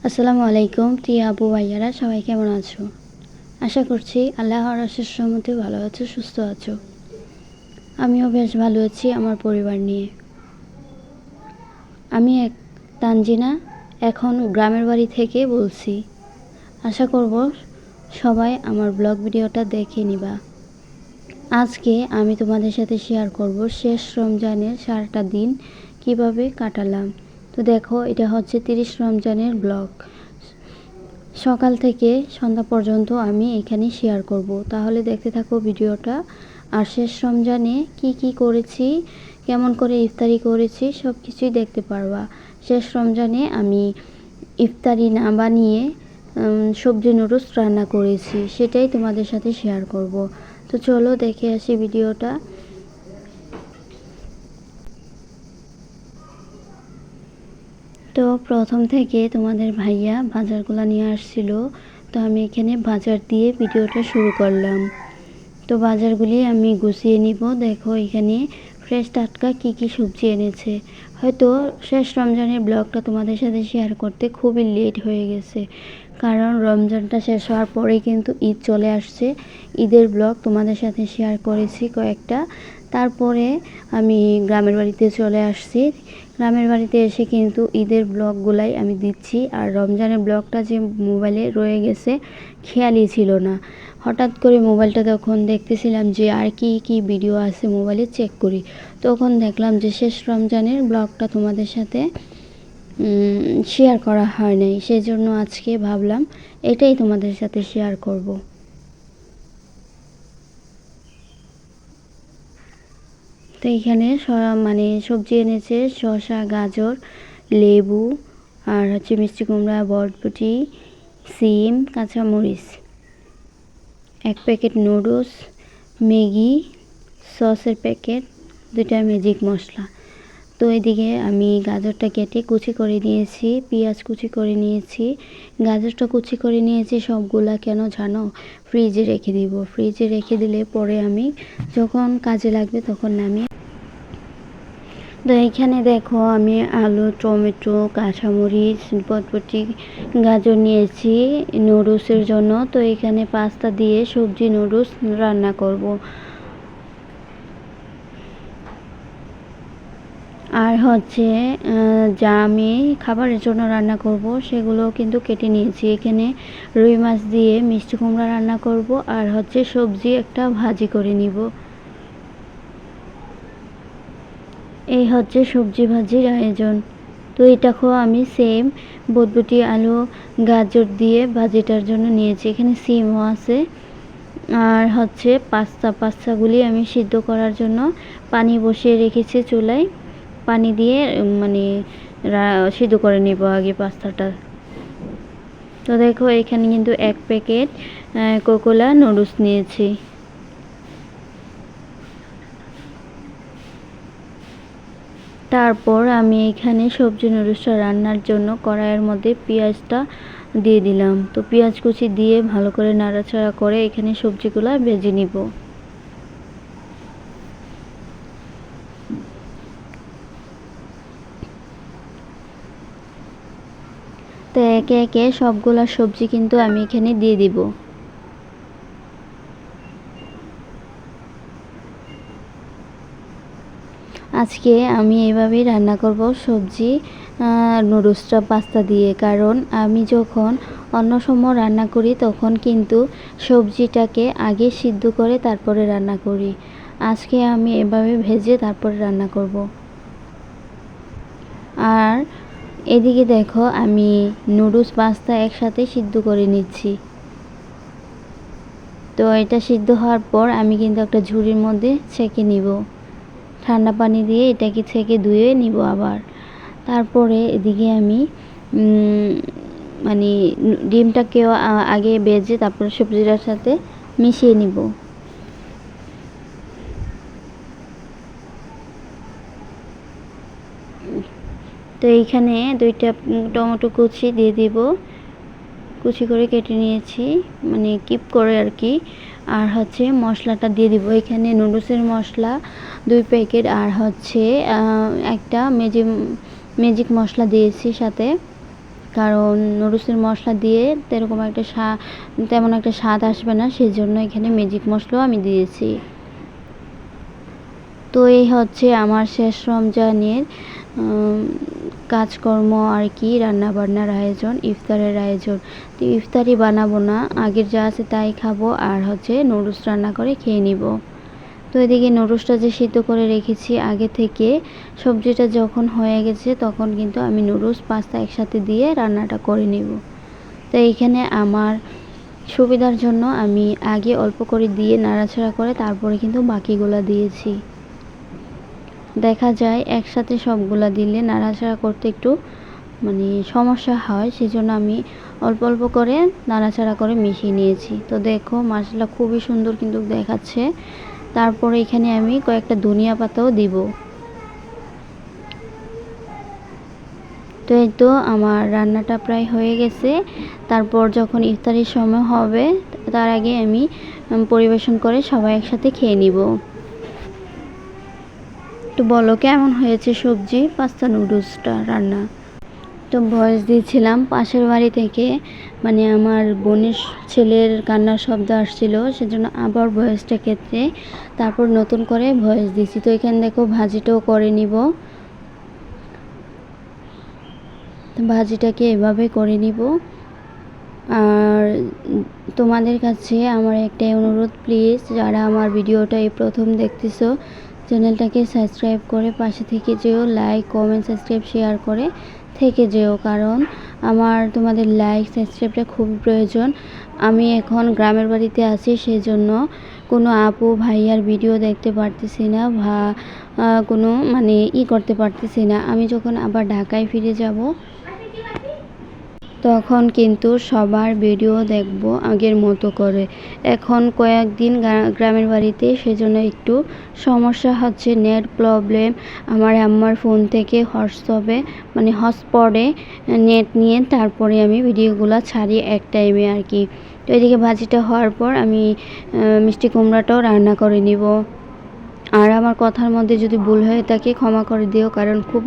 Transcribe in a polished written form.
আসসালামু আলাইকুম প্রিয় আপু ভাইয়ারা, সবাই কেমন আছো? আশা করছি আল্লাহর অশেষ রহমতে ভালো আছো, সুস্থ আছো। আমিও বেশ ভালো আছি আমার পরিবার নিয়ে। আমি তানজিনা এখন গ্রামের বাড়ি থেকে বলছি। আশা করব সবাই আমার ব্লগ ভিডিওটা দেখে নিবা। আজকে আমি তোমাদের সাথে শেয়ার করব শেষ রমজানের সারাটা দিন কিভাবে কাটালাম। তো দেখো, এটা হচ্ছে 30 রমজানের ব্লগ। সকাল থেকে সন্ধ্যা পর্যন্ত আমি এখানে শেয়ার করব, তাহলে দেখতে থাকো ভিডিওটা। আর শেষ রমজানে কি করেছি, কেমন করে ইফতারি করেছি, সব কিছুই দেখতে পারবা। শেষ রমজানে আমি ইফতারি না বানিয়ে সবজি নুডলস রান্না করেছি, সেটাই তোমাদের সাথে শেয়ার করব। তো চলো দেখে আসি ভিডিওটা। তো প্রথম থেকে তোমাদের ভাইয়া বাজারগুলো নিয়ে আসছিল, তো আমি এখানে বাজার দিয়ে ভিডিওটা শুরু করলাম। তো বাজারগুলি আমি গুছিয়ে নিব। দেখো এখানে ফ্রেশ টাটকা কি সবজি এনেছে। হয়তো শেষ রমজানের ব্লগটা তোমাদের সাথে শেয়ার করতে খুবই লেট হয়ে গেছে, কারণ রমজানটা শেষ হওয়ার পরেই কিন্তু ঈদ চলে আসছে। ঈদের ব্লগ তোমাদের সাথে শেয়ার করেছি কয়েকটা, তারপরে আমি গ্রামের বাড়িতে চলে আসছি। গ্রামের বাড়িতে এসে কিন্তু ঈদের ব্লগগুলাই আমি দিচ্ছি, আর রমজানের ব্লগটা যে মোবাইলে রয়ে গেছে খেয়ালই ছিল না। হঠাৎ করে মোবাইলটা তখন দেখতেছিলাম যে আর কি ভিডিও আছে মোবাইলে চেক করি, তখন দেখলাম যে শেষ রমজানের ব্লগটা তোমাদের সাথে শেয়ার করা হয় নাই। সেই জন্য আজকে ভাবলাম এটাই তোমাদের সাথে শেয়ার করব। তো এখানে সবজি এনেছে শসা, গাজর, লেবু, আর হচ্ছে মিষ্টি কুমড়া, বরবটি, সিম, কাঁচামরিচ, এক প্যাকেট নুডলস, ম্যাগি সসের প্যাকেট, 2টা ম্যাজিক মশলা। তো এদিকে আমি গাজরটা কেটে কুচি করে নিয়েছি, পেঁয়াজ কুচি করে নিয়েছি। গাজরটা কুচি করে নিয়েছি সবগুলা, কেন জানো? ফ্রিজে রেখে দিব। ফ্রিজে রেখে দিলে পরে আমি যখন কাজে লাগবে তখন নামিয়ে। তো এইখানে দেখো আমি আলু, টমেটো, কাঁচামরিচ, বরবটি, গাজর নিয়েছি নুডলসের জন্য। তো এখানে পাস্তা দিয়ে সবজি নুডলস রান্না করব। আর হচ্ছে যা আমি খাবারের জন্য রান্না করব সেগুলো কিন্তু কেটে নিয়েছি। এখানে রুই মাছ দিয়ে মিষ্টি কুমড়া রান্না করব, আর হচ্ছে সবজি একটা ভাজি করে নিব। এই হচ্ছে সবজি ভাজির আয়োজন। তো এটাকেও আমি সেম বরবটি, আলু, গাজর দিয়ে ভাজিটার জন্য নিয়েছি। এখানে সিমও আছে। আর হচ্ছে পাস্তাগুলি আমি সিদ্ধ করার জন্য পানি বসিয়ে রেখেছি চুলায়। পানি দিয়ে সিদ্ধ করে নেব আগে পাস্তাটা। তো দেখো এখানে কিন্তু 1 প্যাকেট কোকোলা নুডলস নিয়েছি। তারপর আমি এখানে সবজি নুডলসটা রান্নার জন্য কড়াইয়ের মধ্যে পেঁয়াজটা দিয়ে দিলাম। তো পেঁয়াজ কুচি দিয়ে ভালো করে নাড়াচাড়া করে এখানে সবজিগুলো ভেজে নিব। তো একে একে সবগুলা সবজি কিন্তু আমি এখানে দিয়ে দিব। আজকে আমি এভাবেই রান্না করব সবজি নুডলসটা পাস্তা দিয়ে, কারণ আমি যখন অন্য সময় রান্না করি তখন কিন্তু সবজিটাকে আগে সিদ্ধ করে তারপরে রান্না করি। আজকে আমি এভাবে ভেজে তারপরে রান্না করব। আর এদিকে দেখো আমি নুডলস পাস্তা একসাথে সিদ্ধ করে নিচ্ছি। তো এটা সিদ্ধ হওয়ার পর আমি কিন্তু একটা ঝুড়ির মধ্যে ছেঁকে নিব। ঠান্ডা পানি দিয়ে এটাকে ছেঁকে ধুয়ে নিব আবার। তারপরে এদিকে আমি ডিমটাকেও আগে ভেজে তারপরে সবজিটার সাথে মিশিয়ে নিব। তো এইখানে 2টা টমেটো কুচি দিয়ে দিব, কুচি করে কেটে নিয়েছি, কিপ করে আর কি। আর হচ্ছে মশলাটা দিয়ে দিব। এখানে নুডলসের মশলা 2 প্যাকেট, আর হচ্ছে একটা ম্যাজিক মশলা দিয়েছি সাথে, কারণ নুডলসের মশলা দিয়ে তেমন একটা স্বাদ আসবে না, সেই জন্য এখানে ম্যাজিক মশলাও আমি দিয়েছি। তো এই হচ্ছে আমার শেষ রমজানের কাজকর্ম আর কি, রান্নাবান্নার আয়োজন, ইফতারের আয়োজন। তো ইফতারি বানাবো না, আগের যা আছে তাই খাবো, আর হচ্ছে নুডলস রান্না করে খেয়ে নিব। তো এদিকে নুডলসটা যে সিদ্ধ করে রেখেছি আগে থেকে, সবজিটা যখন হয়ে গেছে তখন কিন্তু আমি নুডলস পাস্তা একসাথে দিয়ে রান্নাটা করে নিব। তো এইখানে আমার সুবিধার জন্য আমি আগে অল্প করে দিয়ে নাড়াচাড়া করে তারপরে কিন্তু বাকিগুলা দিয়েছি। দেখা যায় একসাথে সবগুলা দিলে নাড়াচাড়া করতে একটু সমস্যা হয়, সেজন্য আমি অল্প অল্প করে নাড়াচাড়া করে মিশিয়ে নিয়েছি। তো দেখো মাশাআল্লাহ খুবই সুন্দর কিন্তু দেখাচ্ছে। তারপরে এখানে আমি কয়েকটা ধনিয়া পাতাও দিব। তো এই তো আমার রান্নাটা প্রায় হয়ে গেছে। তারপর যখন ইফতারির সময় হবে তার আগে আমি পরিবেশন করে সবাই একসাথে খেয়ে নিব। তো বলো কেমন হয়েছে সবজি পাস্তা নুডলসটা রান্না। তো ভয়েস দিয়েছিলাম পাশের বাড়ি থেকে, আমার বোনের ছেলের কান্নার শব্দ আসছিল, সেজন্য আবার ভয়েসটা কেটে তারপর নতুন করে ভয়েস দিয়েছি। তো এখানে দেখো ভাজিটাও করে নিব। ভাজিটাকে এভাবে করে নিব। আর তোমাদের কাছে আমার একটাই অনুরোধ, প্লিজ যারা আমার ভিডিওটা এই প্রথম দেখতেছো চ্যানেলটাকে সাবস্ক্রাইব করে পাশে থেকে যেও, লাইক কমেন্ট সাবস্ক্রাইব শেয়ার করে থেকে যেও, কারণ আমার তোমাদের লাইক সাবস্ক্রাইবটা খুবই প্রয়োজন। আমি এখন গ্রামের বাড়িতে আছি, সেই জন্য কোনো আপু ভাইয়ার ভিডিও দেখতে পারতেছি না বা কোনো করতে পারতেছি না। আমি যখন আবার ঢাকায় ফিরে যাব তখন কিন্তু সবার ভিডিও দেখব আগের মতো করে। এখন কয়েকদিন গ্রামের বাড়িতে, সেজন্য একটু সমস্যা হচ্ছে, নেট প্রবলেম। আমার আম্মার ফোন থেকে হটস্পটে নেট নিয়ে তারপরে আমি ভিডিওগুলো ছাড়ি এক টাইমে আর কি। তো এদিকে ভাজিটা হওয়ার পর আমি মিষ্টি কুমড়াটাও রান্না করে নিব। আর আমার কথার মধ্যে যদি ভুল হয়ে থাকে ক্ষমা করে দিও, কারণ খুব